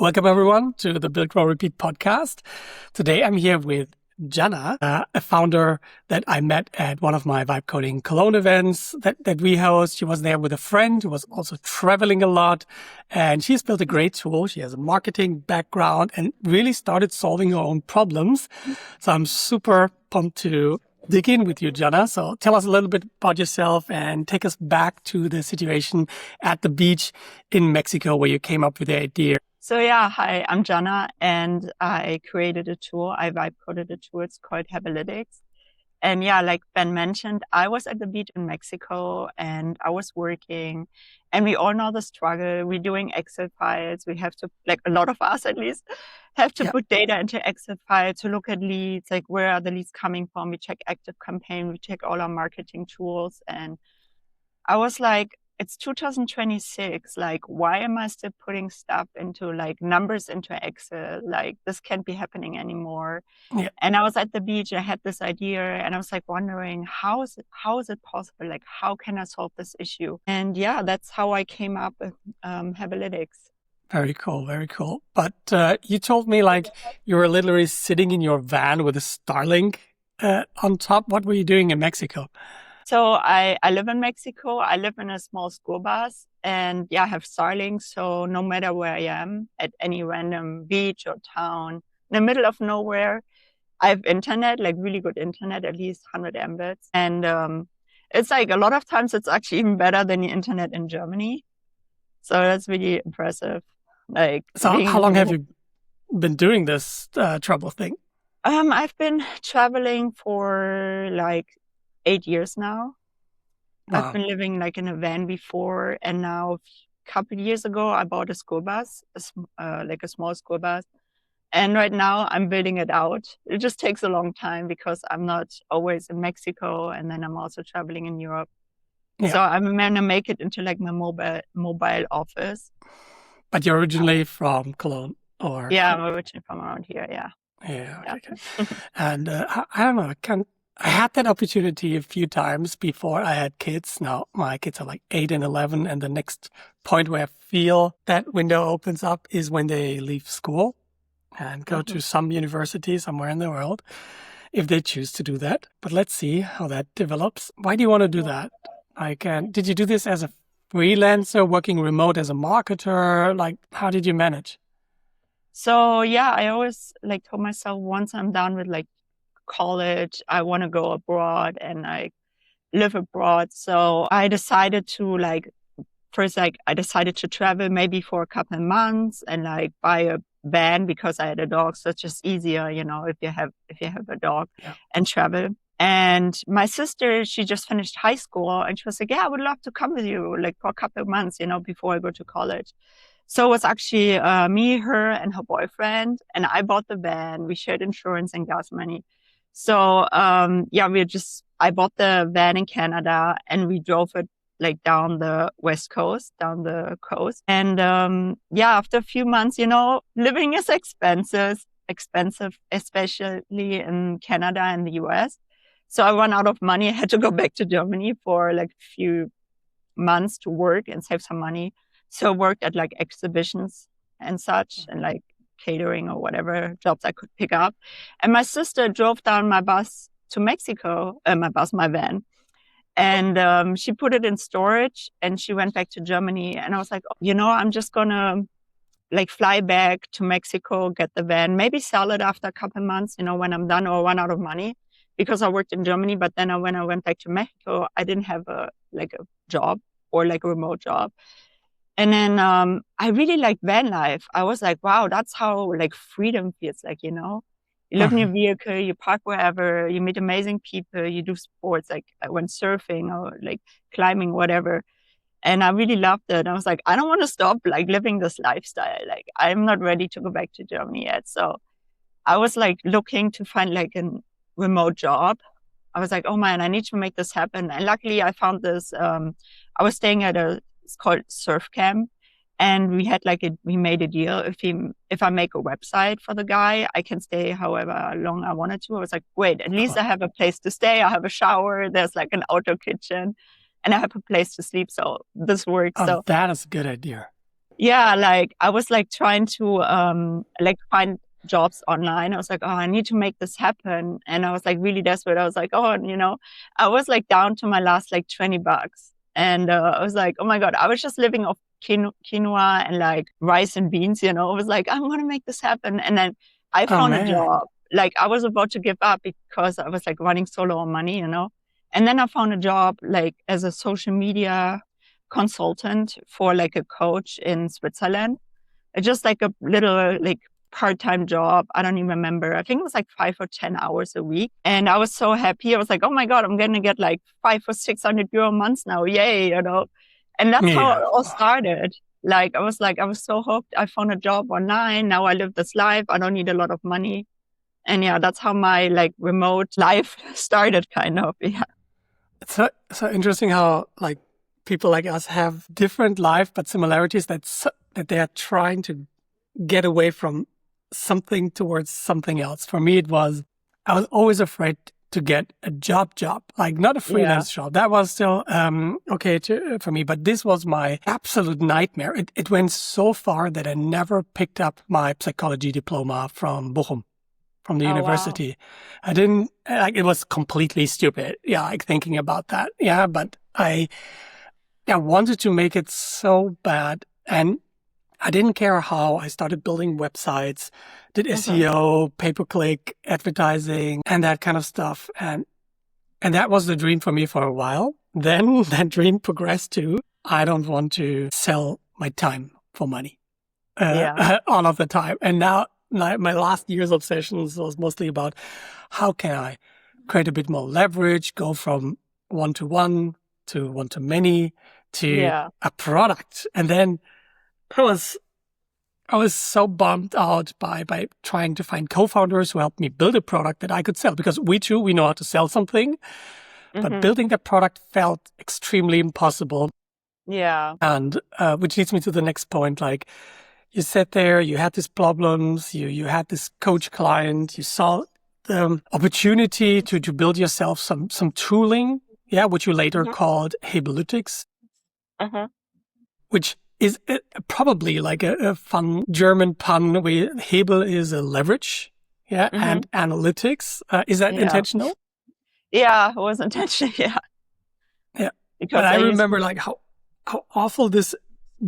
Welcome, everyone, to the Build, Grow, Repeat podcast. Today, I'm here with Gianna, a founder that I met at one of my Vibe Coding Cologne events that we host. She was there with a friend who was also traveling a lot, and she's built a great tool. She has a marketing background and really started solving her own problems. So I'm super pumped to dig in with you, Gianna. So tell us a little bit about yourself and take us back to the situation at the beach in Mexico where you came up with the idea. Hi, I'm Gianna, and I created a tool. I vibe coded a tool. It's called Hebelytics. And like Ben mentioned, I was at the beach in Mexico and I was working, and we all know the struggle. We're doing Excel files. We have to, like a lot of us at least, have to put data into Excel files to look at leads, like where are the leads coming from? We check active campaign, we check all our marketing tools. And I was like, it's 2026. Like, why am I still putting stuff into like numbers into Excel? Like, this can't be happening anymore. Yeah. And I was at the beach. I had this idea, and I was like wondering, how is it possible? Like, how can I solve this issue? And that's how I came up with Hebelytics. Very cool, very cool. But you told me like you were literally sitting in your van with a Starlink on top. What were you doing in Mexico? So I live in Mexico. I live in a small school bus, and I have Starlink. So no matter where I am, at any random beach or town, in the middle of nowhere, I have internet, like really good internet, at least 100 Mbits. And it's like a lot of times it's actually even better than the internet in Germany. So that's really impressive. So how long have you been doing this trouble thing? I've been traveling for like 8 years now. Wow. I've been living like in a van before, and now a couple of years ago I bought a school bus, like a small school bus. And right now I'm building it out. It just takes a long time because I'm not always in Mexico, and then I'm also traveling in Europe. Yeah. So I'm gonna make it into like my mobile office. But you're originally from Cologne, or? Yeah, I'm originally from around here. Yeah. Yeah. Okay. And I don't know. I had that opportunity a few times before I had kids. Now my kids are like 8 and 11, and the next point where I feel that window opens up is when they leave school and go to some university somewhere in the world, if they choose to do that. But let's see how that develops. Why do you want to do that? Like, did you do this as a freelancer, working remote as a marketer? Like, how did you manage? So I always like told myself, once I'm done with like college, I want to go abroad and like live abroad. So I decided to I decided to travel maybe for a couple of months and like buy a van because I had a dog. So it's just easier, if you have a dog and travel. And my sister, she just finished high school, and she was like, I would love to come with you like for a couple of months, before I go to college. So it was actually me, her, and her boyfriend, and I bought the van. We shared insurance and gas money. So I bought the van in Canada, and we drove it like down the west coast, down the coast. And after a few months, living is expensive, especially in Canada and the US. So I ran out of money. I had to go back to Germany for like a few months to work and save some money. So I worked at like exhibitions and such, and like catering or whatever jobs I could pick up. And my sister drove down my bus to Mexico, my van. And she put it in storage, and she went back to Germany. And I was like, I'm just going to like fly back to Mexico, get the van, maybe sell it after a couple of months, when I'm done or run out of money, because I worked in Germany. But then when I went back to Mexico, I didn't have a job or like a remote job. And then I really like van life. I was like, wow, that's how like freedom feels like, You live in your vehicle, you park wherever, you meet amazing people, you do sports. Like I went surfing or like climbing, whatever. And I really loved it. And I was like, I don't want to stop like living this lifestyle. Like I'm not ready to go back to Germany yet. So I was like looking to find like a remote job. I was like, oh man, I need to make this happen. And luckily I found this, I was staying at it's called Surf Camp. And we made a deal. If I make a website for the guy, I can stay however long I wanted to. I was like, great, at least I have a place to stay. I have a shower. There's like an outdoor kitchen, and I have a place to sleep. So this works. Oh, that is a good idea. Yeah, like I was like trying to like find jobs online. I was like, oh, I need to make this happen. And I was like really desperate. I was like, oh, I was like down to my last like $20. And I was like, oh my God, I was just living off quinoa and like rice and beans, I was like, I'm gonna make this happen. And then I Oh found a man. job. Like I was about to give up because I was like running so low on money, And then I found a job like as a social media consultant for like a coach in Switzerland. It's just like a little like part-time job. I don't even remember. I think it was like 5 or 10 hours a week. And I was so happy. I was like, oh my God, I'm going to get like 500 or 600 euro a month now. Yay, And that's how Yeah. it all started. Like, I was so hooked. I found a job online. Now I live this life. I don't need a lot of money. And yeah, that's how my like remote life started kind of. Yeah. It's so interesting how like people like us have different life, but similarities that they are trying to get away from something towards something else. For me, I was always afraid to get a job, like not a Yeah. freelance job. That was still okay for me, but this was my absolute nightmare. It went so far that I never picked up my psychology diploma from Bochum, from the Oh, wow. university. I didn't, like, it was completely stupid. Yeah, like thinking about that. Yeah, but I wanted to make it so bad. And I didn't care how. I started building websites, did Mm-hmm. SEO, pay-per-click, advertising, and that kind of stuff. And that was the dream for me for a while. Then that dream progressed to, I don't want to sell my time for money Yeah. all of the time. And now my last year's obsessions was mostly about how can I create a bit more leverage, go from one-to-one to one-to-many to Yeah. a product. And then I was so bummed out by trying to find co-founders who helped me build a product that I could sell, because we know how to sell something, but Mm-hmm. building that product felt extremely impossible. Yeah. And which leads me to the next point. Like, you sat there, you had these problems, you had this coach client, you saw the opportunity to build yourself some tooling, yeah, which you later Mm-hmm. called Hebelytics, Mm-hmm. which is probably like a fun German pun where Hebel is a leverage, yeah, Mm-hmm. and analytics. Is that Yeah. intentional? Yeah, it was intentional. Yeah. Yeah. But Because I I used to, remember like how awful this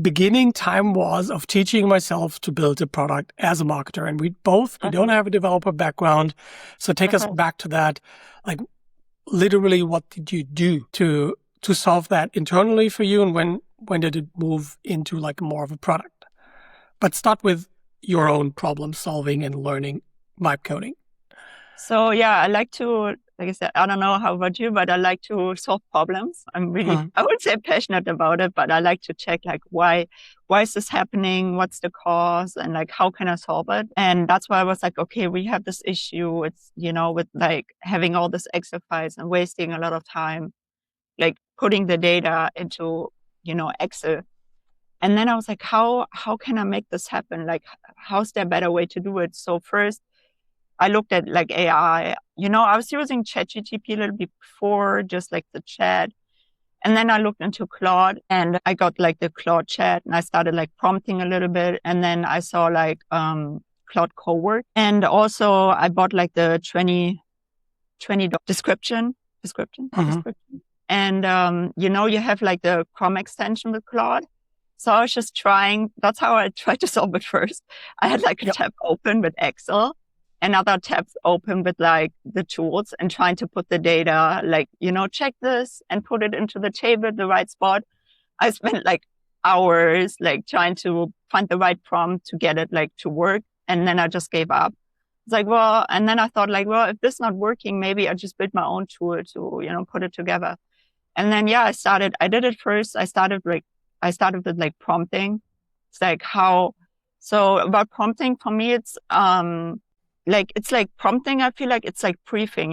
beginning time was of teaching myself to build a product as a marketer. And we don't uh-huh, have a developer background. So take us uh-huh. back to that. Like, literally, what did you do to solve that internally for you? And when did it move into like more of a product? But start with your own problem solving and learning vibe coding. So yeah, I like to, like I said, I don't know how about you, but I like to solve problems. I'm really, Hmm. I would say passionate about it, but I like to check like why is this happening? What's the cause? And like, how can I solve it? And that's why I was like, okay, we have this issue. It's, with like having all this Excel files and wasting a lot of time, like putting the data into, Excel. And then I was like, how can I make this happen? Like, how's there a better way to do it? So first I looked at like AI, I was using ChatGPT a little bit before, just like the chat. And then I looked into Claude and I got like the Claude chat and I started like prompting a little bit. And then I saw like, Claude Code. And also I bought like the 20 Hmm. description. And, you have like the Chrome extension with Claude. So I was just trying, that's how I tried to solve it first. I had like a Yep. tab open with Excel and other tabs open with like the tools and trying to put the data, like, check this and put it into the table at the right spot. I spent like hours, like trying to find the right prompt to get it like to work. And then I just gave up. It's like, well, and then I thought like, well, if this is not working, maybe I just build my own tool to, put it together. And then, yeah, I did it first. I started with like prompting. It's like so about prompting for me, it's like prompting. I feel like it's like briefing,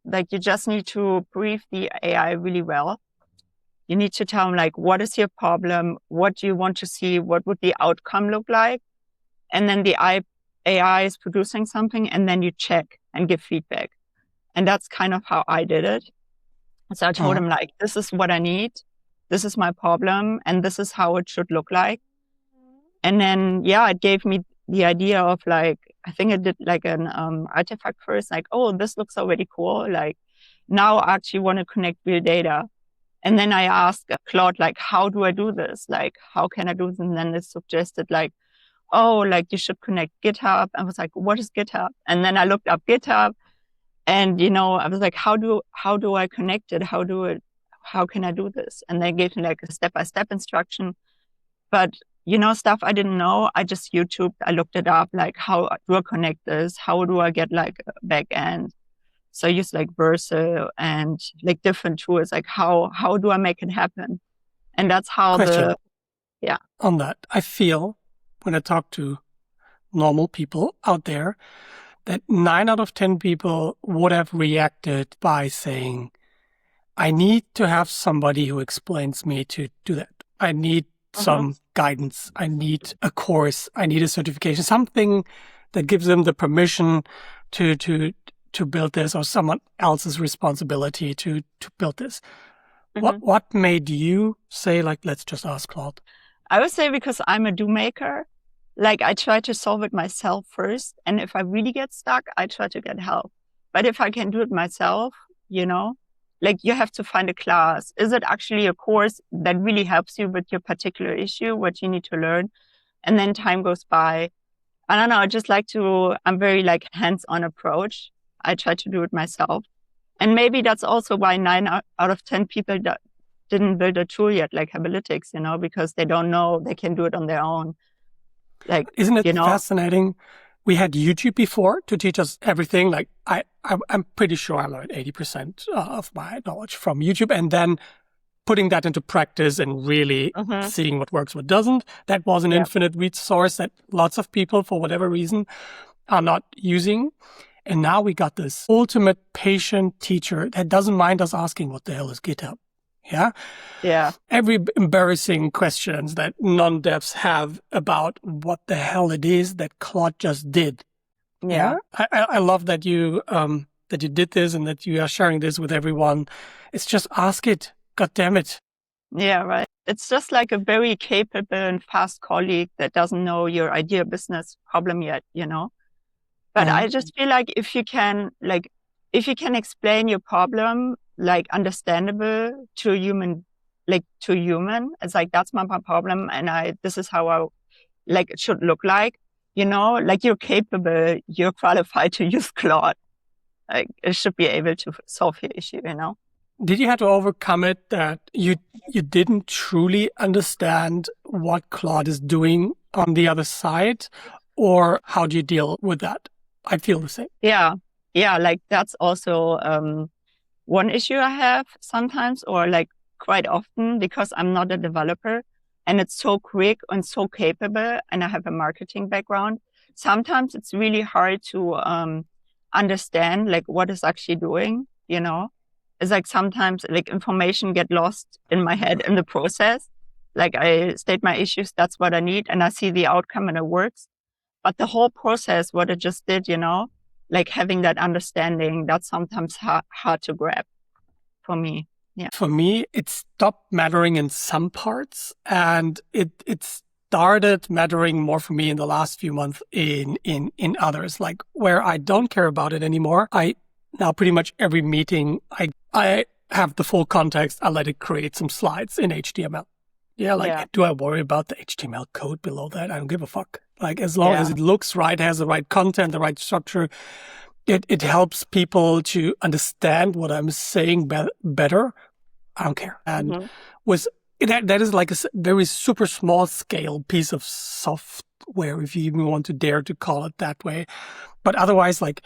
like you just need to brief the AI really well. You need to tell them like, what is your problem? What do you want to see? What would the outcome look like? And then the AI is producing something and then you check and give feedback. And that's kind of how I did it. So I told Hmm. him like, this is what I need. This is my problem. And this is how it should look like. And then, yeah, it gave me the idea of like, I think I did like an artifact first, like, oh, this looks already cool. Like now I actually want to connect real data. And then I asked Claude, like, how do I do this? Like, how can I do this? And then it suggested like, oh, like you should connect GitHub. I was like, what is GitHub? And then I looked up GitHub and, I was like, how do I connect it? How can I do this? And they gave me like a step-by-step instruction. But, stuff I didn't know, I just YouTubed, I looked it up, like how do I connect this? How do I get like a backend? So I use like Versa and like different tools, like how do I make it happen? And that's how Question yeah. on that. I feel when I talk to normal people out there that 9 out of 10 people would have reacted by saying, I need to have somebody who explains me to do that. I need some guidance. I need a course. I need a certification, something that gives them the permission to build this, or someone else's responsibility to build this. What made you say, like, let's just ask Claude? I would say because I'm a do maker. Like I try to solve it myself first. And if I really get stuck, I try to get help. But if I can do it myself, like you have to find a class. Is it actually a course that really helps you with your particular issue, what you need to learn? And then time goes by. I don't know. I'm very like hands-on approach. I try to do it myself. And maybe that's also why 9 out of 10 people didn't build a tool yet, like Hebelytics, because they don't know they can do it on their own. Like, isn't it fascinating? We had YouTube before to teach us everything. Like I'm pretty sure I learned 80% of my knowledge from YouTube, and then putting that into practice and really seeing what works, what doesn't. That was an infinite resource that lots of people, for whatever reason, are not using. And now we got this ultimate patient teacher that doesn't mind us asking, what the hell is GitHub? Yeah. Yeah. Every embarrassing questions that non-devs have about what the hell it is that Claude just did. Yeah. I love that you did this and that you are sharing this with everyone. It's just ask it. God damn it. Yeah, right. It's just like a very capable and fast colleague that doesn't know your ideal business problem yet, But I just feel like if you can explain your problem like understandable to a human, it's like that's my problem, and this is how I like it should look like, like you're capable, you're qualified to use Claude. Like it should be able to solve your issue, Did you have to overcome it that you didn't truly understand what Claude is doing on the other side, or how do you deal with that? I feel the same. Yeah. Like that's also one issue I have sometimes, or like quite often, because I'm not a developer and it's so quick and so capable, and I have a marketing background. Sometimes it's really hard to understand like what it's actually doing, It's like sometimes like information get lost in my head in the process. Like I state my issues, that's what I need, and I see the outcome and it works. But the whole process, what it just did, like having that understanding, that's sometimes hard to grab for me. Yeah. For me, it stopped mattering in some parts, and it started mattering more for me in the last few months in others, like where I don't care about it anymore. Now pretty much every meeting, I have the full context. I let it create some slides in HTML. Yeah, do I worry about the HTML code below that? I don't give a fuck. Like as long as it looks right, has the right content, the right structure, it helps people to understand what I'm saying better. I don't care. And that is like a very super small scale piece of software, if you even want to dare to call it that way. But otherwise, like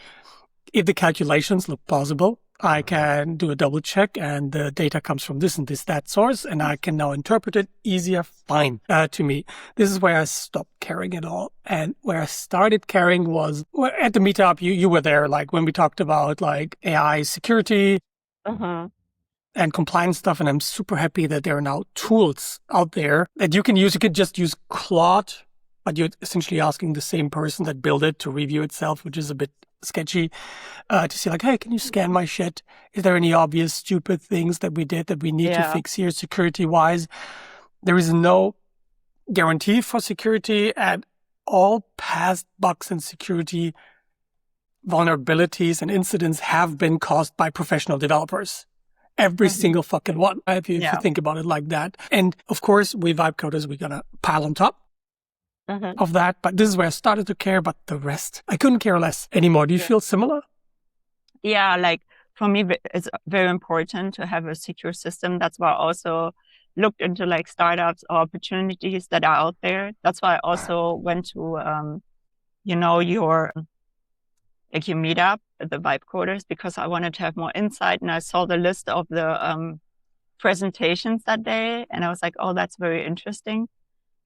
if the calculations look plausible, I can do a double check and the data comes from this and that source, and I can now interpret it easier, fine to me. This is where I stopped caring at all. And where I started caring was at the meetup, you were there, like when we talked about like AI security and compliance stuff. And I'm super happy that there are now tools out there that you can use. You could just use Claude, but you're essentially asking the same person that built it to review itself, which is a bit sketchy, to see like, hey, can you scan my shit? Is there any obvious stupid things that we did that we need to fix here security wise? There is no guarantee for security, and all past bugs and security vulnerabilities and incidents have been caused by professional developers. Every single fucking one, if you think about it like that. And of course, we vibe coders, we're going to pile on top of that. But this is where I started to care, but the rest, I couldn't care less anymore. Do you feel similar? Yeah, like for me, it's very important to have a secure system. That's why I also looked into like startups or opportunities that are out there. That's why I also went to, your meetup, the Vibe Coders, because I wanted to have more insight. And I saw the list of the presentations that day, and I was like, oh, that's very interesting.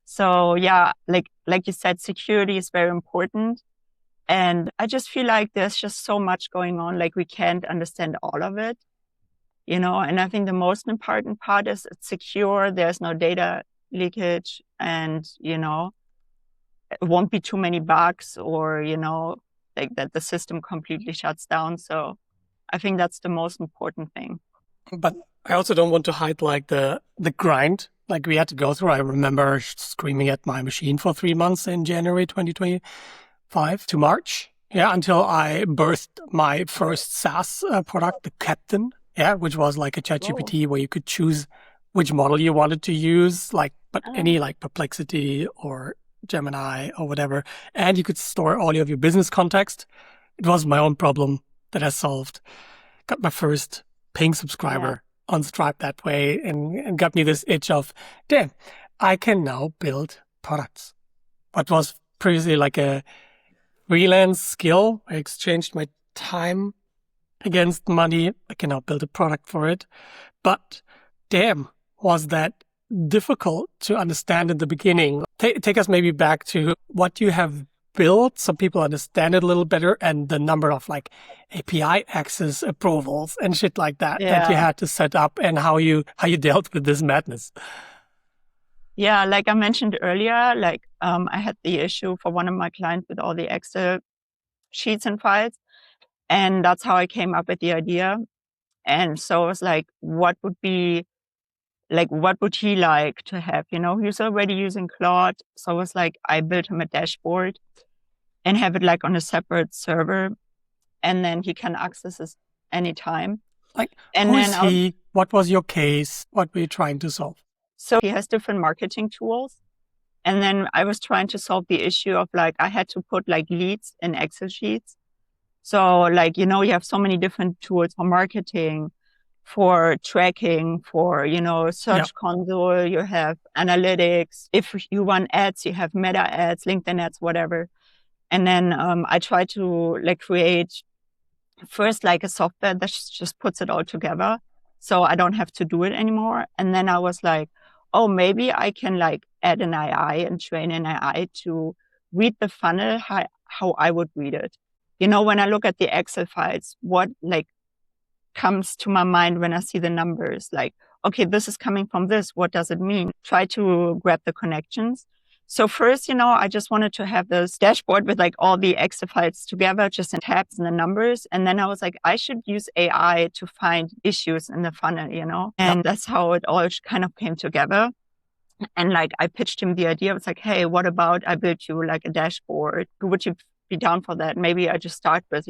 So yeah, like you said, security is very important. And I just feel like there's just so much going on, like we can't understand all of it, and I think the most important part is it's secure. There's no data leakage, and, it won't be too many bugs or, like that the system completely shuts down. So I think that's the most important thing. But I also don't want to hide like the grind like we had to go through. I remember screaming at my machine for 3 months in January 2025 to March. Yeah, until I birthed my first SaaS product, the Captain. Yeah, which was like a ChatGPT where you could choose which model you wanted to use, any like Perplexity or Gemini or whatever, and you could store all of your business context. It was my own problem that I solved. Got my first paying subscriber on Stripe that way, and got me this itch of, damn, I can now build products. What was previously like a freelance skill, I exchanged my time against money. I can now build a product for it. But damn, was that difficult to understand in the beginning. Take us maybe back to what you have built so people understand it a little better, and the number of like API access approvals and shit like that that you had to set up, and how you dealt with this madness. Yeah, like I mentioned earlier, like I had the issue for one of my clients with all the Excel sheets and files, and that's how I came up with the idea. And so I was like, what would he like to have? He was already using Claude. So I was like, I built him a dashboard and have it like on a separate server, and then he can access this anytime. Like, and who is he? What was your case? What were you trying to solve? So he has different marketing tools. And then I was trying to solve the issue of like, I had to put like leads in Excel sheets. So like, you have so many different tools for marketing, for tracking, for, search console, you have analytics. If you run ads, you have meta ads, LinkedIn ads, whatever. And then I try to like create first like a software that just puts it all together, so I don't have to do it anymore. And then I was like, oh, maybe I can like add an AI and train an AI to read the funnel how I would read it. When I look at the Excel files, what like comes to my mind when I see the numbers, like, okay, this is coming from this. What does it mean? Try to grab the connections. So first, I just wanted to have this dashboard with like all the Excel files together, just in tabs and the numbers. And then I was like, I should use AI to find issues in the funnel, and that's how it all kind of came together. And like, I pitched him the idea. I was like, hey, what about I built you like a dashboard? Would you be down for that? Maybe I just start with,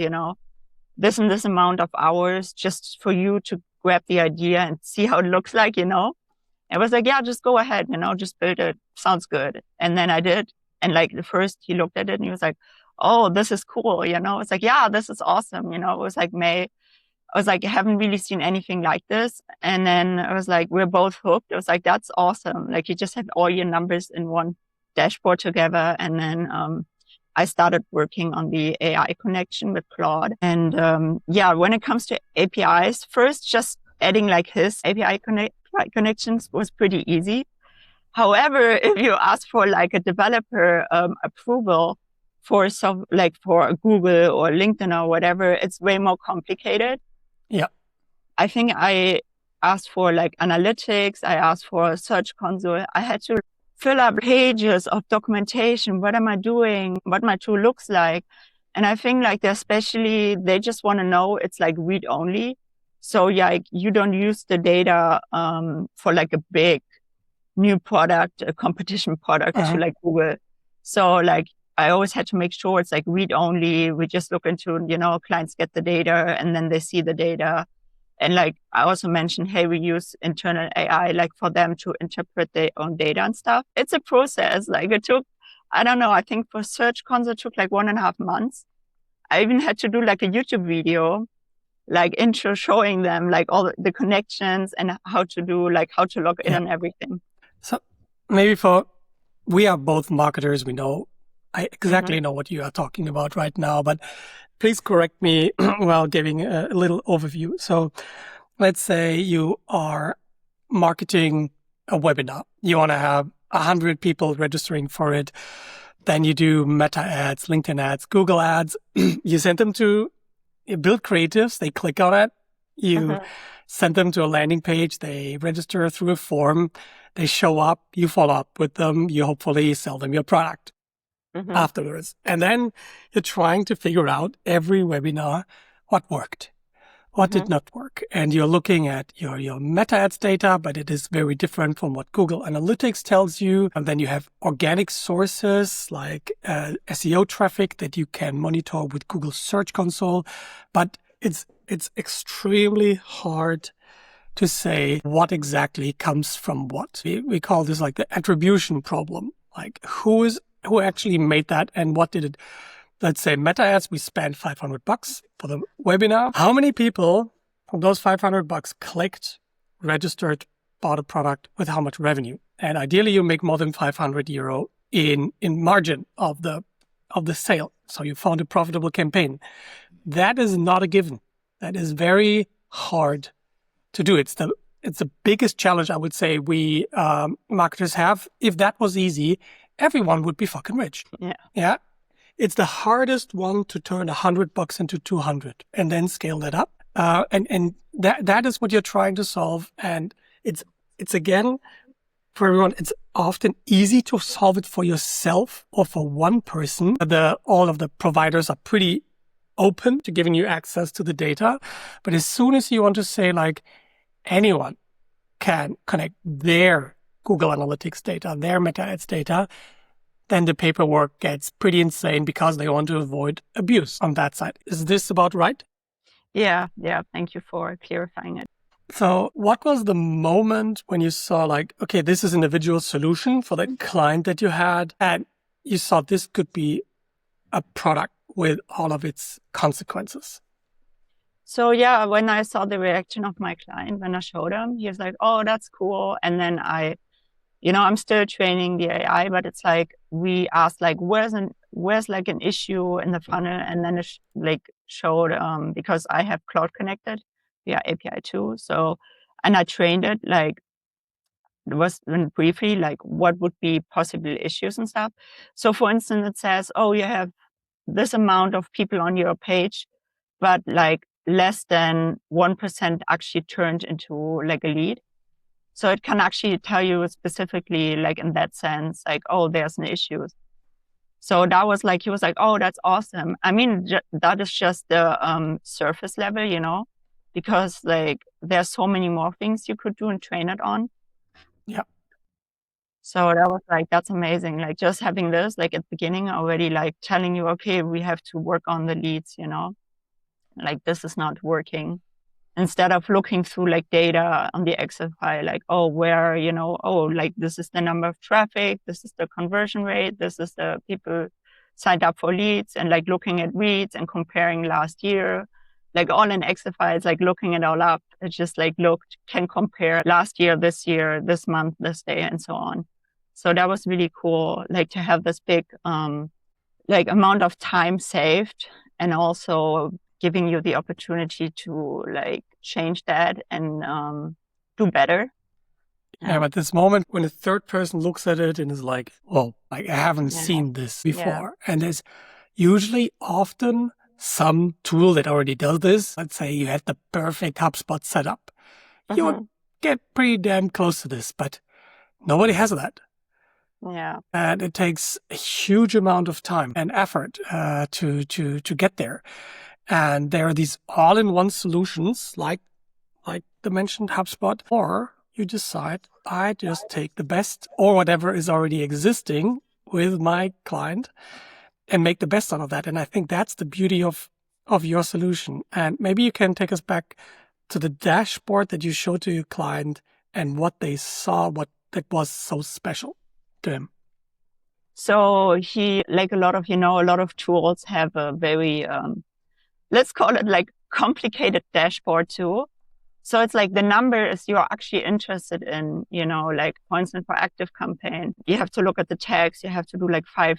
this and this amount of hours just for you to grab the idea and see how it looks like, I was like, yeah, just go ahead, just build it. Sounds good. And then I did. And like the first he looked at it and he was like, oh, this is cool. It's like, yeah, this is awesome. It was like May. I was like, I haven't really seen anything like this. And then I was like, we're both hooked. I was like, that's awesome. Like you just have all your numbers in one dashboard together. And then, I started working on the AI connection with Claude. And, when it comes to APIs, first just adding like his API connections was pretty easy. However, if you ask for like a developer approval for Google or LinkedIn or whatever, it's way more complicated. Yeah. I think I asked for like analytics. I asked for a search console. I had to fill up pages of documentation. What am I doing? What my tool looks like? And I think like they just want to know it's like read only. So yeah, you don't use the data for like a big new product, a competition product to like Google. So like I always had to make sure it's like read only. We just look into, clients get the data and then they see the data. And like I also mentioned, hey, we use internal AI like for them to interpret their own data and stuff. It's a process. Like it took, I don't know, I think for Search Console it took like 1.5 months. I even had to do like a YouTube video, like intro showing them like all the connections and how to log in and everything. So maybe we are both marketers. We know, I exactly know what you are talking about right now, but please correct me while giving a little overview. So let's say you are marketing a webinar. You want to have 100 people registering for it. Then you do Meta ads, LinkedIn ads, Google ads. You send them to build creatives. They click on it. You send them to a landing page. They register through a form. They show up. You follow up with them. You hopefully sell them your product afterwards. And then you're trying to figure out every webinar what worked, what did not work. And you're looking at your Meta ads data, but it is very different from what Google Analytics tells you. And then you have organic sources like SEO traffic that you can monitor with Google Search Console. But it's extremely hard to say what exactly comes from what. We call this like the attribution problem. Like who actually made that and what did it? Let's say Meta ads, we spent $500 for the webinar. How many people from those $500 clicked, registered, bought a product with how much revenue? And ideally you make more than €500 in margin of the sale. So you found a profitable campaign. That is not a given. That is very hard to do. It's the biggest challenge I would say we marketers have. If that was easy, everyone would be fucking rich. Yeah. It's the hardest one to turn $100 into 200 and then scale that up. And that is what you're trying to solve. And it's again, for everyone, it's often easy to solve it for yourself or for one person. All of the providers are pretty open to giving you access to the data. But as soon as you want to say like anyone can connect their Google Analytics data, their Meta ads data, then the paperwork gets pretty insane because they want to avoid abuse on that side. Is this about right? Yeah. Thank you for clarifying it. So what was the moment when you saw like, okay, this is an individual solution for the client that you had, and you saw this could be a product with all of its consequences? So yeah, when I saw the reaction of my client, when I showed him, he was like, oh, that's cool. And then I'm still training the AI, but it's like we asked like, where's like an issue in the funnel, and then it showed because I have Claude connected via API too. So, and I trained it like it was briefly like what would be possible issues and stuff. So for instance, it says, oh, you have this amount of people on your page, but like less than 1% actually turned into like a lead. So it can actually tell you specifically, like in that sense, like, oh, there's an issue. So that was like, he was like, oh, that's awesome. I mean, that is just the surface level, because like there's so many more things you could do and train it on. Yeah. So that was like, that's amazing. Like just having this, like at the beginning already, like telling you, okay, we have to work on the leads, like this is not working. Instead of looking through like data on the Excel file, like, oh, where, like this is the number of traffic, this is the conversion rate, this is the people signed up for leads, and like looking at reads and comparing last year, like all in Excel files, like looking it all up. It's just like can compare last year, this month, this day, and so on. So that was really cool, like to have this big like amount of time saved, and also giving you the opportunity to like change that and do better. Yeah, but this moment when a third person looks at it and is like, well, like I haven't seen this before. And there's usually often some tool that already does this. Let's say you had the perfect HubSpot setup. You would get pretty damn close to this, but nobody has that. Yeah. And it takes a huge amount of time and effort to get there. And there are these all-in-one solutions like the mentioned HubSpot, or you decide, I just take the best or whatever is already existing with my client and make the best out of that. And I think that's the beauty of your solution. And maybe you can take us back to the dashboard that you showed to your client and what they saw, what that was so special to him. So he, like a lot of tools have a very, let's call it like complicated dashboard too. So it's like the numbers you're actually interested in, like for instance, for active campaign, you have to look at the tags. You have to do like 5-6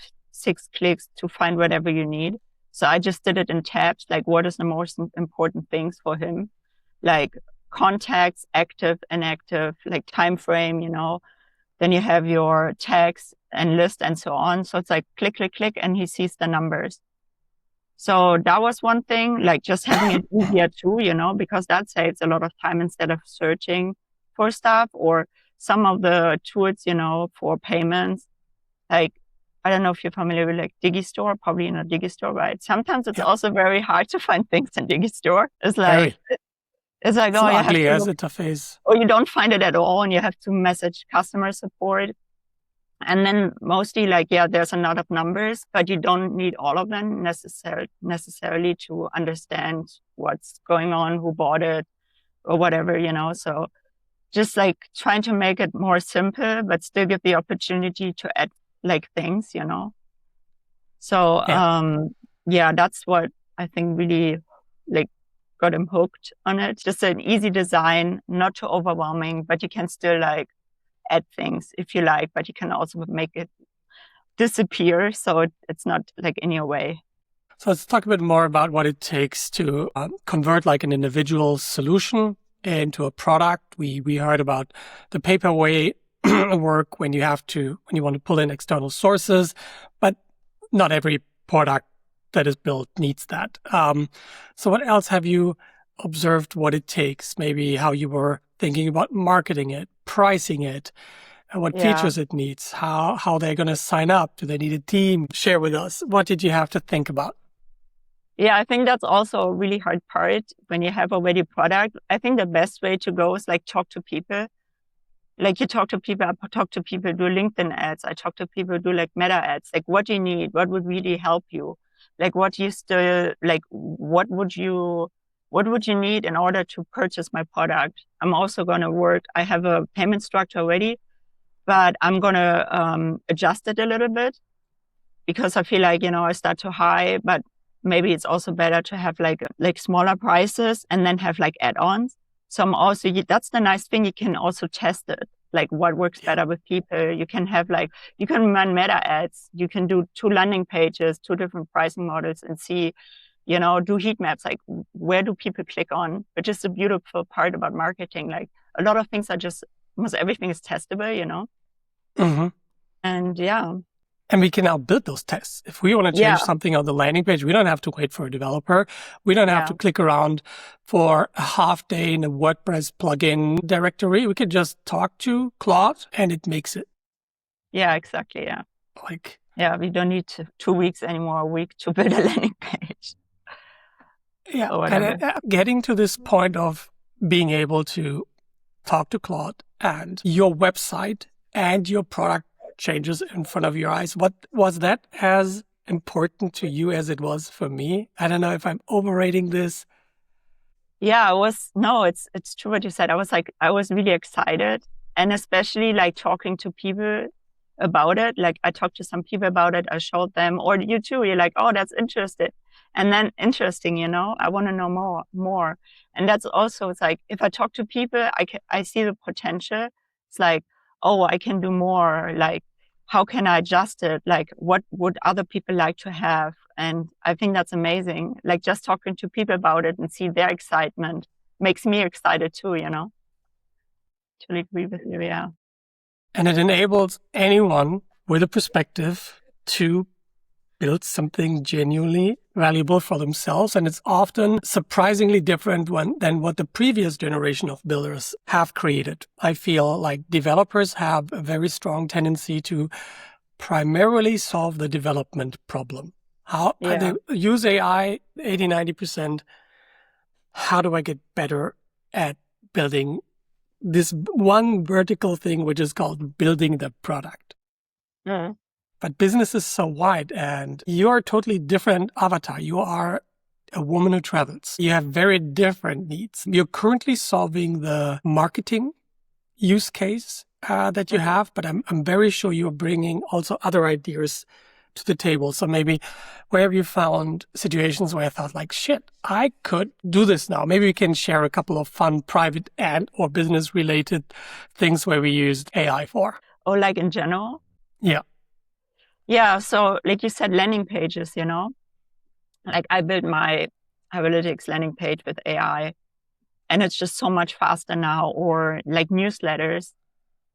clicks to find whatever you need. So I just did it in tabs, like what is the most important things for him, like contacts, active, inactive, like time frame, then you have your tags and list and so on. So it's like click, click, click, and he sees the numbers. So that was one thing, like just having it easier too, because that saves a lot of time instead of searching for stuff, or some of the tools, for payments. Like, I don't know if you're familiar with like Digistore, probably in a Digistore, right? Sometimes it's also very hard to find things in Digistore. It's like, it's oh, you have ugly to as interface. or you don't find it at all, and you have to message customer support. And then mostly like, there's a lot of numbers, but you don't need all of them necessarily to understand what's going on, who bought it or whatever, so just like trying to make it more simple, but still give the opportunity to add like things, So, that's what I think really like got him hooked on it. Just an easy design, not too overwhelming, but you can still like add things if you like, but you can also make it disappear so it's not like in your way. So let's talk a bit more about what it takes to convert like an individual solution into a product. We heard about the paper way work when you want to pull in external sources, but not every product that is built needs that. So what else have you observed what it takes? Maybe how you were thinking about marketing it, pricing it, and what features it needs, how they're going to sign up. Do they need a team? Share with us. What did you have to think about? Yeah, I think that's also a really hard part when you have already a product. I think the best way to go is like talk to people. Like you talk to people, I talk to people, do LinkedIn ads. I talk to people, do like meta ads. Like what do you need? What would really help you? Like what do you still, like what would you need in order to purchase my product? I'm also going to I have a payment structure already, but I'm going to adjust it a little bit because I feel like, I start too high, but maybe it's also better to have like smaller prices and then have like add-ons. So I'm also, that's the nice thing. You can also test it, like what works better with people. You can have you can run meta ads. You can do 2 landing pages, 2 different pricing models and see, do heat maps, like where do people click on, which is the beautiful part about marketing. Like a lot of things are almost everything is testable, Mm-hmm. And And we can now build those tests. If we want to change something on the landing page, we don't have to wait for a developer. We don't have to click around for a half day in a WordPress plugin directory. We could just talk to Claude and it makes it. Yeah, exactly. Yeah. We don't need 2 weeks anymore, a week to build a landing page. Yeah. And getting to this point of being able to talk to Claude and your website and your product changes in front of your eyes. What was that as important to you as it was for me? I don't know if I'm overrating this. Yeah, it's true what you said. I was really excited, and especially like talking to people about it. Like I talked to some people about it. I showed them, or you too. You're like, oh, that's interesting. And then interesting, I want to know more. And that's also, it's like, if I talk to people, I see the potential. It's like, oh, I can do more. Like, how can I adjust it? Like, what would other people like to have? And I think that's amazing. Like just talking to people about it and see their excitement makes me excited too, Totally agree with you, yeah. And it enables anyone with a perspective to build something genuinely valuable for themselves. And it's often surprisingly different than what the previous generation of builders have created. I feel like developers have a very strong tendency to primarily solve the development problem. They use AI 80-90%. How do I get better at building this one vertical thing, which is called building the product. Mm. But business is so wide, and you are a totally different avatar. You are a woman who travels. You have very different needs. You're currently solving the marketing use case that you have, but I'm very sure you're bringing also other ideas to the table. So maybe where have you found situations where I thought like, shit, I could do this now. Maybe we can share a couple of fun private and or business related things where we used AI for. Or like in general? Yeah. Yeah. So like you said, landing pages, like I built my Hebelytics landing page with AI and it's just so much faster now. Or like newsletters,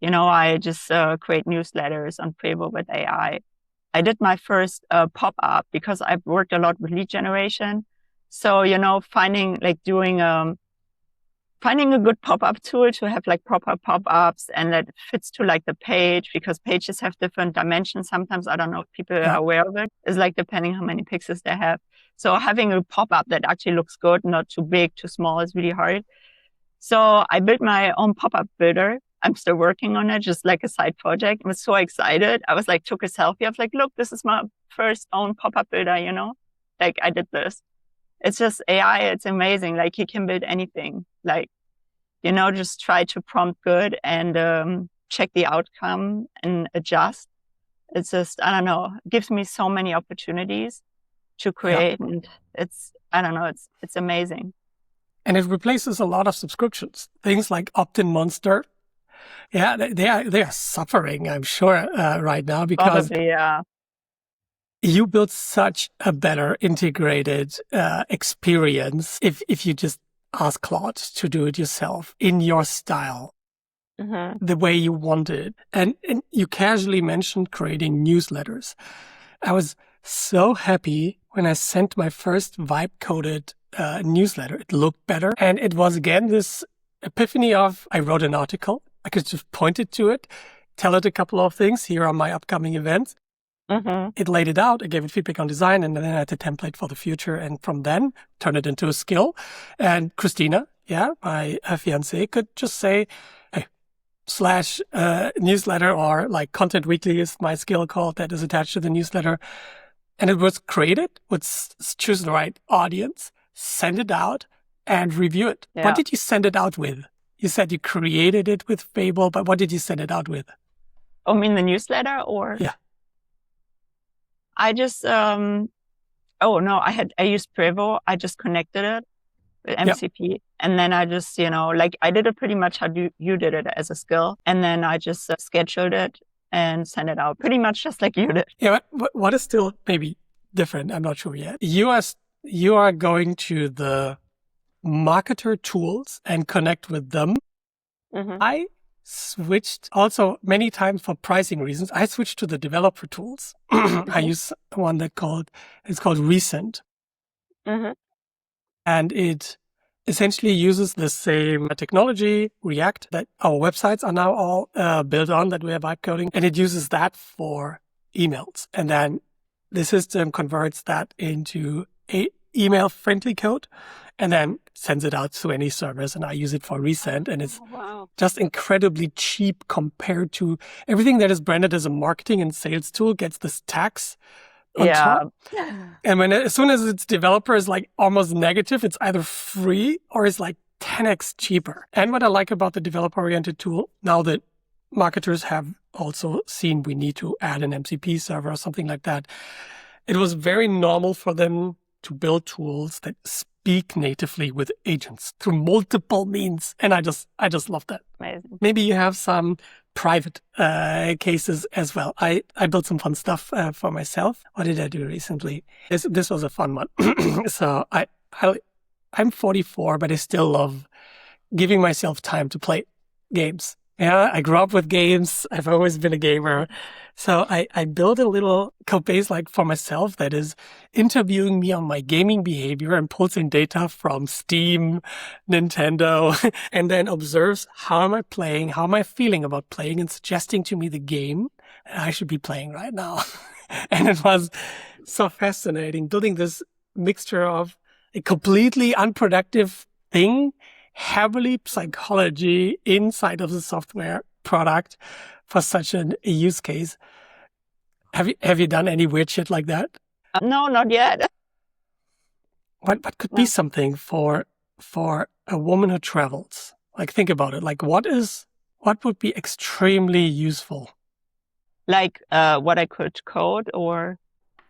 I just create newsletters on Prevo with AI. I did my first pop-up because I've worked a lot with lead generation. So, finding a good pop-up tool to have like proper pop-ups and that fits to like the page, because pages have different dimensions. Sometimes, I don't know if people are aware of it. It's like depending how many pixels they have. So having a pop-up that actually looks good, not too big, too small, is really hard. So I built my own pop-up builder. I'm still working on it, just like a side project. I was so excited. I was like, took a selfie. I was like, look, this is my first own pop-up builder, like I did this. It's just AI. It's amazing. Like you can build anything, like, just try to prompt good and check the outcome and adjust. It's just, I don't know, it gives me so many opportunities to create. Yeah. And it's amazing. And it replaces a lot of subscriptions. Things like Opt-in Monster. Yeah, they are suffering, I'm sure, right now because probably, yeah. You build such a better integrated experience if you just ask Claude to do it yourself in your style, the way you want it. And you casually mentioned creating newsletters. I was so happy when I sent my first vibe-coded newsletter. It looked better. And it was, again, this epiphany of I wrote an article. I could just point it to it, tell it a couple of things. Here are my upcoming events. It laid it out. I gave it feedback on design, and then I had the template for the future. And from then, turn it into a skill. And Christina, my fiancée, could just say, hey, / newsletter, or like Content Weekly is my skill called that is attached to the newsletter. And it was created, would choose the right audience, send it out, and review it. Yeah. What did you send it out with? You said you created it with Fable, but what did you send it out with? Oh, mean the newsletter or? Yeah. I just, I used Prevo. I just connected it with MCP. And then I just, I did it pretty much how you did it as a skill. And then I just scheduled it and sent it out pretty much just like you did. Yeah, but what is still maybe different? I'm not sure yet. You are going to the marketer tools and connect with them. I switched also many times for pricing reasons. I switched to the developer tools. I use one it's called Recent. And it essentially uses the same technology, React, that our websites are now all built on, that we are vibe coding. And it uses that for emails. And then the system converts that into a email friendly code and then sends it out to any servers. And I use it for Resend. And it's just incredibly cheap compared to everything that is branded as a marketing and sales tool gets this tax on top. And as soon as its developer is like almost negative, it's either free or it's like 10x cheaper. And what I like about the developer-oriented tool, now that marketers have also seen we need to add an MCP server or something like that, it was very normal for them to build tools that speak natively with agents through multiple means. And I just love that. Amazing. Maybe you have some private cases as well. I built some fun stuff for myself. What did I do recently? This was a fun one. So I'm 44, but I still love giving myself time to play games. Yeah, I grew up with games. I've always been a gamer. So I built a little code base like for myself that is interviewing me on my gaming behavior and pulls in data from Steam, Nintendo, and then observes how am I playing, how am I feeling about playing, and suggesting to me the game that I should be playing right now. And it was so fascinating building this mixture of a completely unproductive thing heavily psychology inside of the software product for such a use case. Have you done any weird shit like that? No, not yet. What could be something for a woman who travels? Like, think about it. Like, what would be extremely useful? Like what I could code or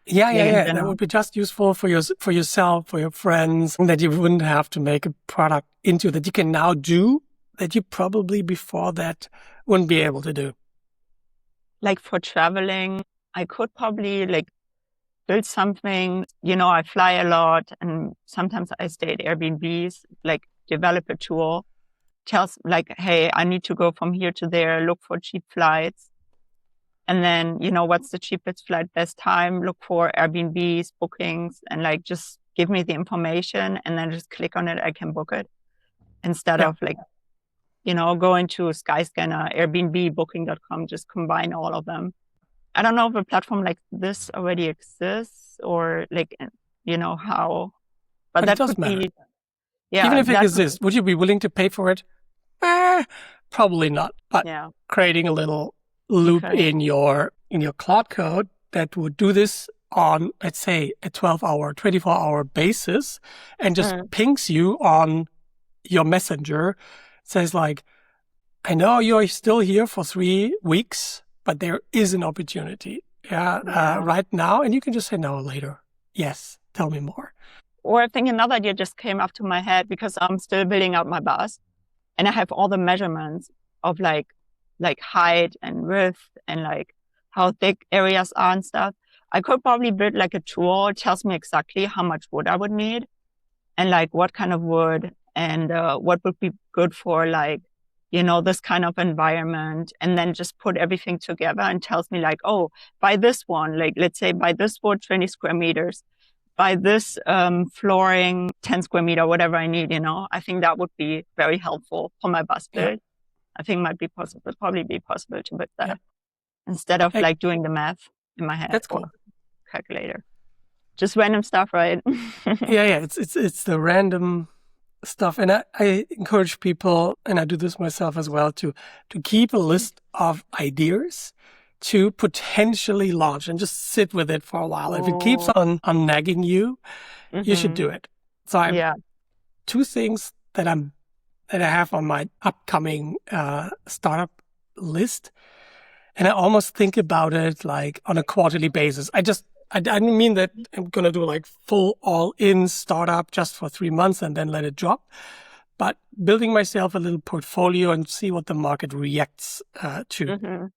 Yeah. That would be just useful for yourself, for your friends, that you wouldn't have to make a product into, that you can now do that you probably before that wouldn't be able to do. Like for traveling, I could probably like build something. I fly a lot and sometimes I stay at Airbnbs, like develop a tool, tells like, hey, I need to go from here to there, look for cheap flights. And then, what's the cheapest flight, best time, look for Airbnbs, bookings, and like just give me the information and then just click on it. I can book it instead of like, going to Skyscanner, Airbnb, booking.com, just combine all of them. I don't know if a platform like this already exists or like, how, but that does could matter. be, yeah. Even if it exists, would you be willing to pay for it? Probably not. But creating a little loop in your Claude Code that would do this on, let's say, a 12-hour, 24-hour basis and just pings you on your messenger, says like, I know you're still here for 3 weeks, but there is an opportunity right now. And you can just say no later. Yes, tell me more. Or I think another idea just came up to my head because I'm still building out my bus and I have all the measurements of like height and width and like how thick areas are and stuff. I could probably build like a tool that tells me exactly how much wood I would need and like what kind of wood and what would be good for like, this kind of environment, and then just put everything together and tells me like, oh, buy this one, like let's say buy this wood 20 square meters, buy this flooring 10 square meter, whatever I need, I think that would be very helpful for my bus build. I think probably be possible to build that instead of like doing the math in my head. That's cool. Calculator. Just random stuff, right? It's the random stuff. And I encourage people, and I do this myself as well, to keep a list of ideas to potentially launch and just sit with it for a while. If it keeps on nagging you, you should do it. So I have 2 things that I have on my upcoming startup list. And I almost think about it like on a quarterly basis. I don't mean that I'm going to do like full all-in startup just for 3 months and then let it drop, but building myself a little portfolio and see what the market reacts to.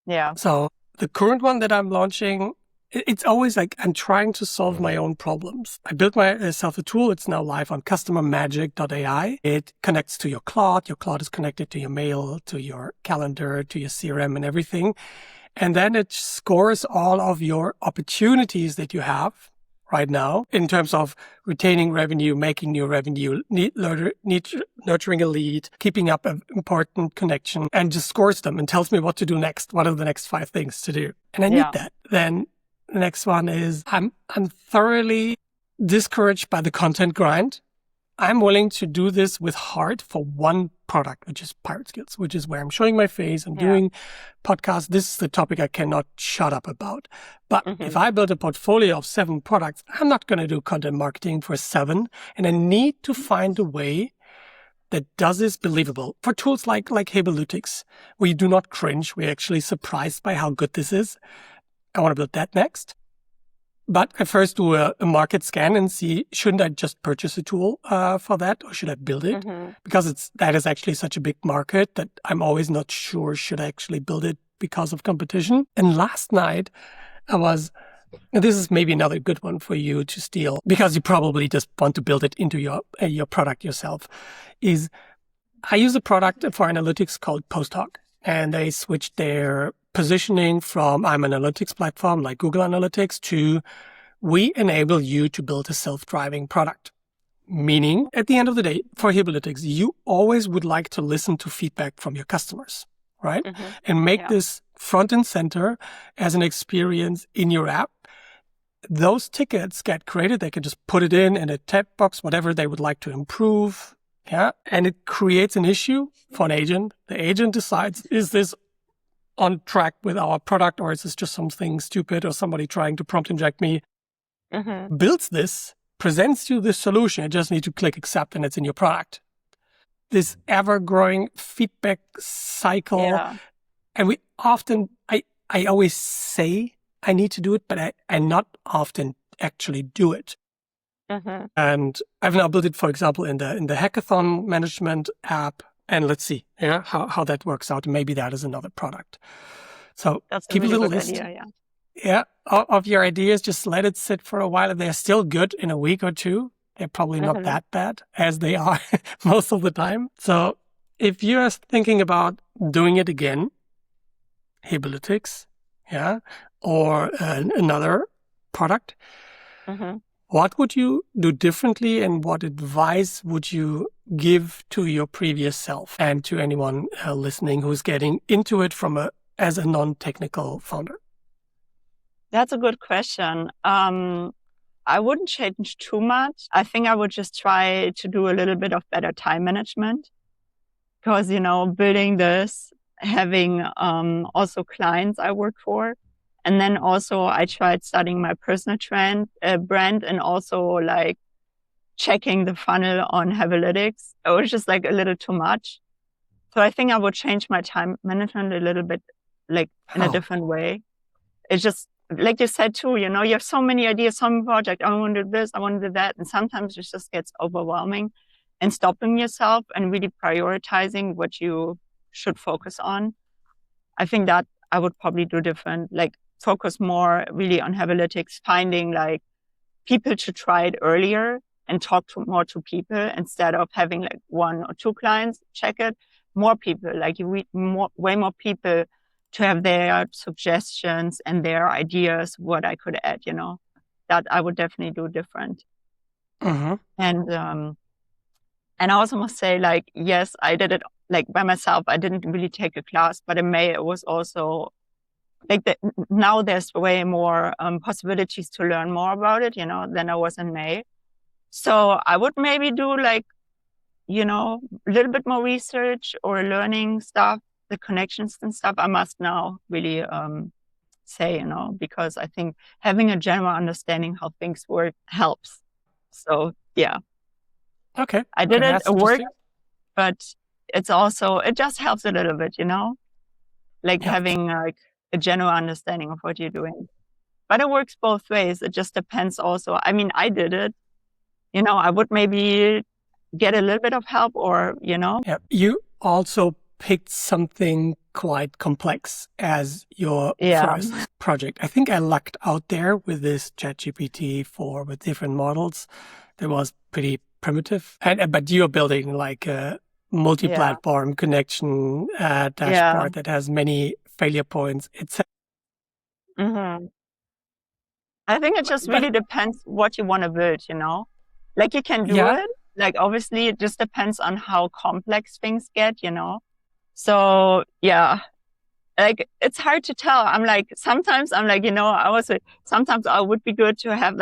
Yeah. So the current one that I'm launching, it's always like I'm trying to solve my own problems. I built myself a tool. It's now live on customermagic.ai. It connects to your Claude. Your Claude is connected to your mail, to your calendar, to your CRM and everything. And then it scores all of your opportunities that you have right now in terms of retaining revenue, making new revenue, nurturing a lead, keeping up an important connection, and just scores them and tells me what to do next. What are the next 5 things to do? And I need that. Then the next one is I'm thoroughly discouraged by the content grind. I'm willing to do this with heart for one product, which is Pirate Skills, which is where I'm showing my face. I'm doing podcasts. This is the topic I cannot shut up about. But if I build a portfolio of 7 products, I'm not going to do content marketing for 7. And I need to find a way that does this believable. For tools like Hebelytics, we do not cringe. We're actually surprised by how good this is. I want to build that next. But I first do a market scan and see, shouldn't I just purchase a tool for that, or should I build it? Because that is actually such a big market that I'm always not sure, should I actually build it because of competition? And last night and this is maybe another good one for you to steal, because you probably just want to build it into your product yourself, is I use a product for analytics called Postdoc, and they switched their positioning from I'm an analytics platform like Google Analytics to we enable you to build a self-driving product. Meaning, at the end of the day, for Hebelytics, you always would like to listen to feedback from your customers, right? And make this front and center as an experience in your app. Those tickets get created. They can just put it in a chat box, whatever they would like to improve, Yeah. And it creates an issue for an agent. The agent decides, is this on track with our product, or is this just something stupid or somebody trying to prompt inject me? Builds this, presents you this solution. You just need to click accept and it's in your product. This ever-growing feedback cycle. Yeah. And we often, I always say I need to do it, but I not often actually do it. And I've now built it, for example, in the hackathon management app. And let's see how that works out. Maybe that is another product. So That's keep really a little good list. idea, Of your ideas. Just let it sit for a while. If they're still good in a week or two, they're probably not that bad as they are most of the time. So if you're thinking about doing it again, Hebelytics, or another product, what would you do differently, and what advice would you give to your previous self and to anyone listening who's getting into it as a non-technical founder? That's a good question. I wouldn't change too much. I think I would just try to do a little bit of better time management, because, building this, having also clients I work for. And then also I tried studying my personal brand, and also like checking the funnel on Hebelytics. It was just like a little too much. So I think I would change my time management a little bit, like in a different way. It's just, like you said too, you have so many ideas, so many projects. I want to do this, I want to do that. And sometimes it just gets overwhelming, and stopping yourself and really prioritizing what you should focus on. I think that I would probably do different, like focus more really on Hebelytics, finding like people to try it earlier and talk more to people instead of having like 1 or 2 clients check it. More people, like you read way more people to have their suggestions and their ideas, what I could add, that I would definitely do different. And I also must say, like, yes, I did it like by myself. I didn't really take a class, but in May it was also like now there's way more possibilities to learn more about it, than I was in May. So I would maybe do like, a little bit more research or learning stuff, the connections and stuff. I must now really say, because I think having a general understanding how things work helps. So yeah. Okay. I did it, That's it worked, but it just helps a little bit, like having like a general understanding of what you're doing. But it works both ways. It just depends also. I mean, I did it, I would maybe get a little bit of help or. Yeah. You also picked something quite complex as your first project. I think I lucked out there with this ChatGPT 4 with different models. That was pretty primitive. But you're building like a multi-platform connection dashboard that has many failure points. I think it just really depends what you want to build, Like you can do it. Like obviously it just depends on how complex things get, So yeah, like it's hard to tell. Sometimes I'm like, sometimes I would be good to have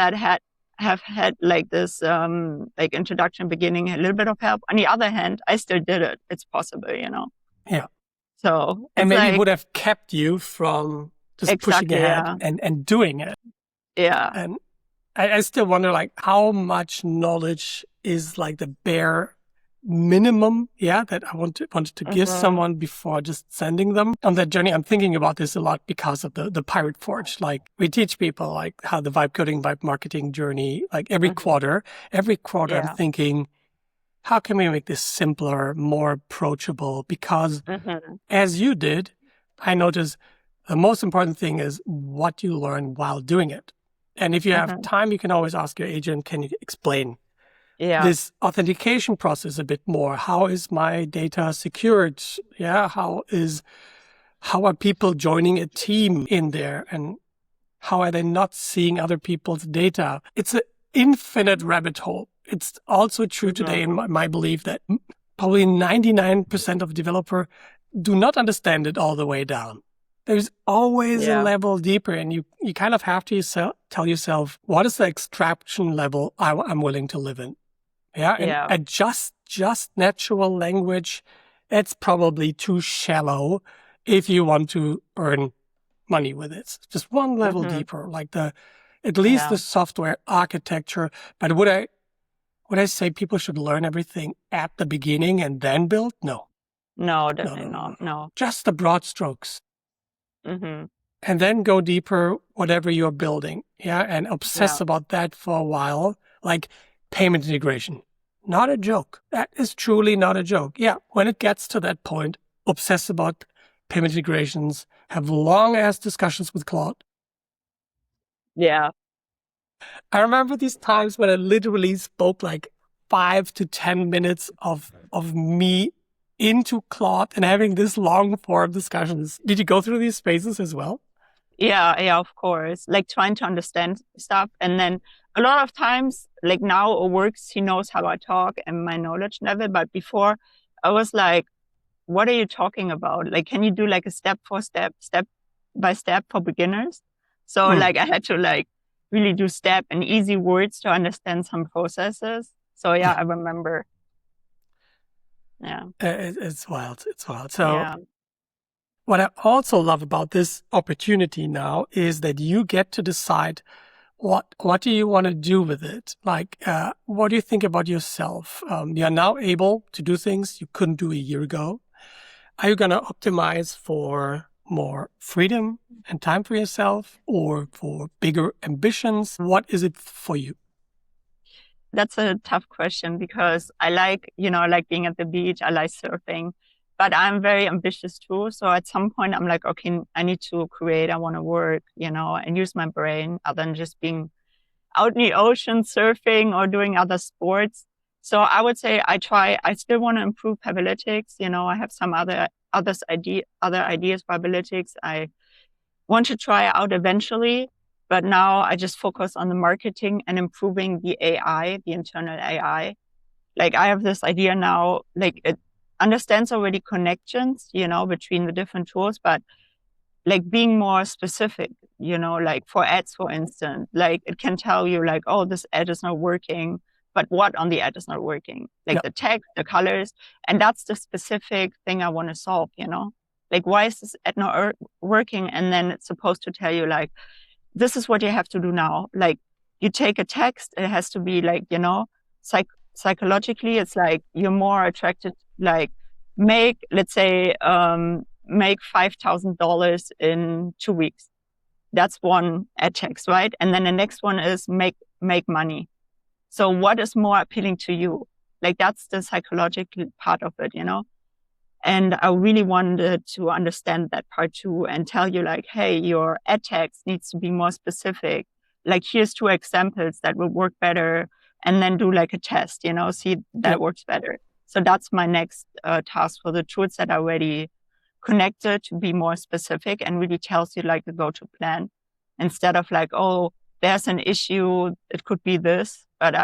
had like this like introduction beginning, a little bit of help. On the other hand, I still did it. It's possible, Yeah. So and maybe it would have kept you from just pushing ahead and doing it. Yeah. And I still wonder like how much knowledge is like the bare minimum, that I wanted to give someone before just sending them on that journey. I'm thinking about this a lot because of the Pirate Forge. Like we teach people like how the vibe coding, vibe marketing journey, like every quarter I'm thinking, how can we make this simpler, more approachable? Because as you did, I noticed the most important thing is what you learn while doing it. And if you have time, you can always ask your agent, can you explain this authentication process a bit more? How is my data secured? How are people joining a team in there? And how are they not seeing other people's data? It's an infinite rabbit hole. It's also true today in my belief that probably 99% of developers do not understand it all the way down. There's always a level deeper, and you kind of have to tell yourself, what is the extraction level I'm willing to live in? Yeah. Yeah. And just natural language, it's probably too shallow if you want to earn money with it. Just one level Mm-hmm. deeper, like at least Yeah. the software architecture. But would I say people should learn everything at the beginning and then build? No. No, No, no, definitely no, no, not. no. No. Just the broad strokes. Mm-hmm. And then go deeper, whatever you're building. Yeah. And Yeah. obsess about that for a while, like payment integration. Not a joke. That is truly not a joke. Yeah. When it gets to that point, obsess about payment integrations, have long ass discussions with Claude. Yeah. I remember these times when I literally spoke like 5 to 10 minutes of me into Claude and having this long form discussions. Did you go through these phases as well? Yeah, yeah, of course. Like trying to understand stuff. And then a lot of times, like now it works, he knows how I talk and my knowledge level. But before I was like, what are you talking about? Like, can you do like a step by step for beginners? So Hmm. like I had to like really do step and easy words to understand some processes. So yeah, I remember. Yeah. It's wild. It's wild. So Yeah. what I also love about this opportunity now is that you get to decide what do you want to do with it? Like, what do you think about yourself? You're now able to do things you couldn't do a year ago. Are you going to optimize for more freedom and time for yourself or for bigger ambitions? What is it for you? That's a tough question because I like, I like being at the beach. I like surfing, but I'm very ambitious too. So at some point I'm like, okay, I need to create. I want to work, and use my brain other than just being out in the ocean, surfing or doing other sports. So I would say I still want to improve Hebelytics. I have some other ideas for Hebelytics. I want to try out eventually, but now I just focus on the marketing and improving the AI, the internal AI. Like I have this idea now, like it understands already connections, between the different tools, but like being more specific, like for ads, for instance, like it can tell you like, oh, this ad is not working, but what on the ad is not working, like Yeah, the text, the colors. And that's the specific thing I want to solve, like why is this ad not working? And then it's supposed to tell you like, this is what you have to do now. Like you take a text, it has to be like, psychologically, it's like you're more attracted, like let's say, make $5,000 in 2 weeks. That's one ad text, right? And then the next one is make money. So what is more appealing to you? Like that's the psychological part of it, And I really wanted to understand that part too and tell you like, hey, your ad text needs to be more specific. Like here's 2 examples that will work better, and then do like a test, see yeah, that works better. So that's my next task for the tools that are already connected to be more specific and really tells you like the go-to plan instead of like, oh, there's an issue. It could be this, but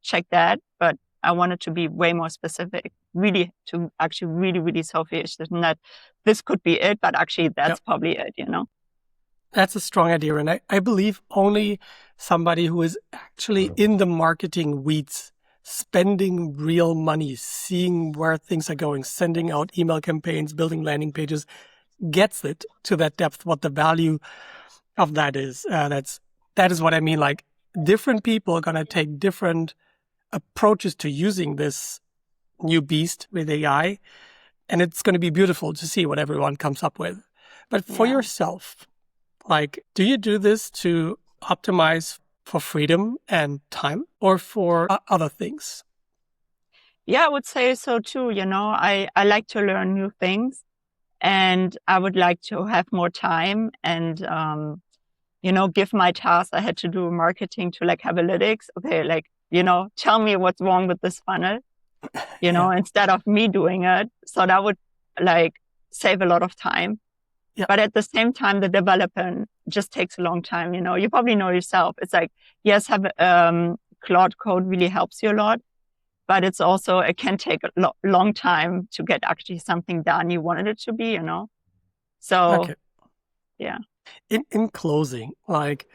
check that. But I want it to be way more specific, really to actually really, really solve the issue. And that this could be it, but actually yeah. that's probably it, That's a strong idea. And I believe only somebody who is actually in the marketing weeds, spending real money, seeing where things are going, sending out email campaigns, building landing pages, gets it to that depth, what the value of that is. That is what I mean. Like different people are going to take different approaches to using this new beast with AI. And it's going to be beautiful to see what everyone comes up with. But for Yeah. yourself, like, do you do this to optimize for freedom and time or for other things? Yeah, I would say so too. I like to learn new things and I would like to have more time and, give my task. I had to do marketing to like Hebelytics. Okay, like, tell me what's wrong with this funnel, Yeah. instead of me doing it. So that would like save a lot of time. Yeah. But at the same time, the development just takes a long time. You probably know yourself. It's like, yes, Claude Code really helps you a lot, but it can take a long time to get actually something done you wanted it to be, So, Okay. yeah. In closing, like,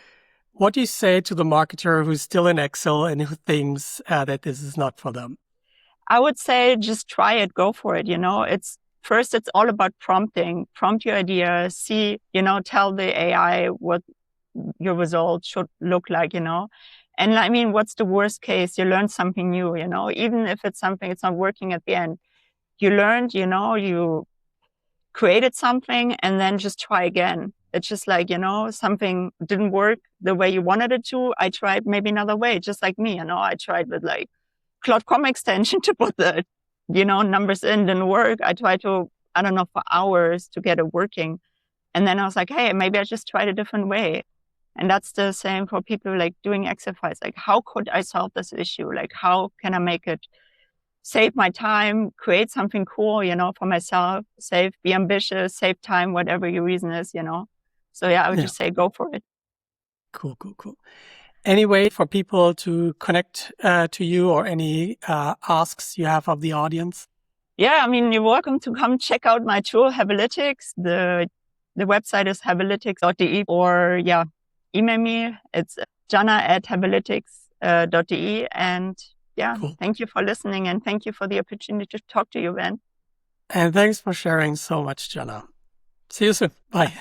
What do you say to the marketer who's still in Excel and who thinks that this is not for them? I would say just try it, go for it. It's all about prompting, prompt your ideas, see, tell the AI what your results should look like, And I mean, what's the worst case? You learn something new, even if it's something, it's not working at the end. You learned, you created something and then just try again. It's just like, something didn't work the way you wanted it to. I tried maybe another way, just like me, I tried with like Claude Code extension to put the, numbers in, didn't work. I tried to, I don't know, for hours to get it working. And then I was like, hey, maybe I just tried a different way. And that's the same for people like doing exercise. Like, how could I solve this issue? Like, how can I make it save my time, create something cool, for myself, be ambitious, save time, whatever your reason is, So yeah, I would just say, go for it. Cool. Any way for people to connect to you or any asks you have of the audience? Yeah, I mean, you're welcome to come check out my tool, Hebelytics. The website is hebelytics.de, or email me. It's Gianna@hebelytics.de. And Cool. Thank you for listening, and thank you for the opportunity to talk to you, Ben. And thanks for sharing so much, Gianna. See you soon. Bye.